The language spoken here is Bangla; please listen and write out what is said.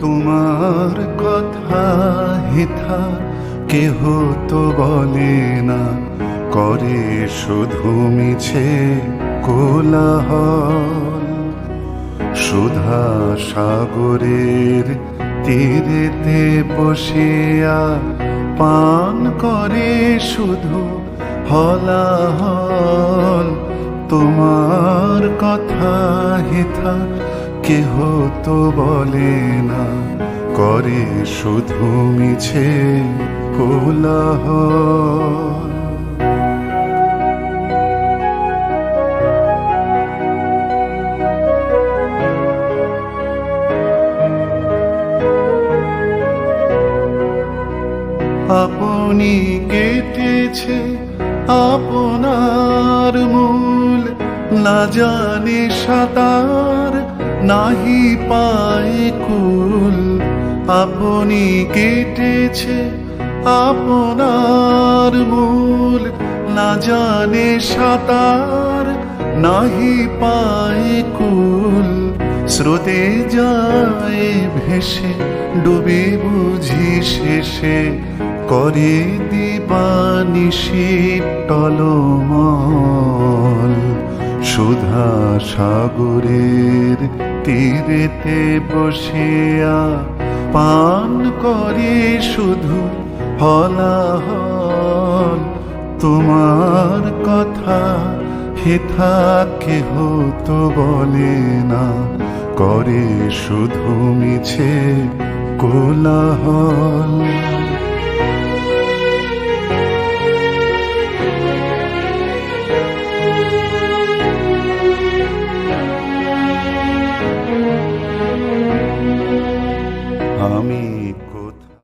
তোমার কথা হেথা কেহ তো বলে না, করে শুধু মিছে কোলাহল। সুধা সাগরের তীরেতে বসিয়া পান করে শুধু হলাহল। তোমার কথা হেথা কেহ তো বলে না, করে শুধু মিছে কোলাহল। আপনি কেটেছে আপনার মূল, না জানে সাঁতার নাহি পায় কুল। আপনি কেটেছে আপনার মূল, না জানে সাঁতার নাহি পায় কুল। স্রোতে যায় ভেসে ডুবে বুঝি শেষে, করে দিবানিশি টলমল। সুধা সাগরের তীরেতে বসিয়া পান করে শুধু হলাহল। তোমার কথা হেথা কেহ তো বলে না, করে শুধু মিছে কোলাহল। আমি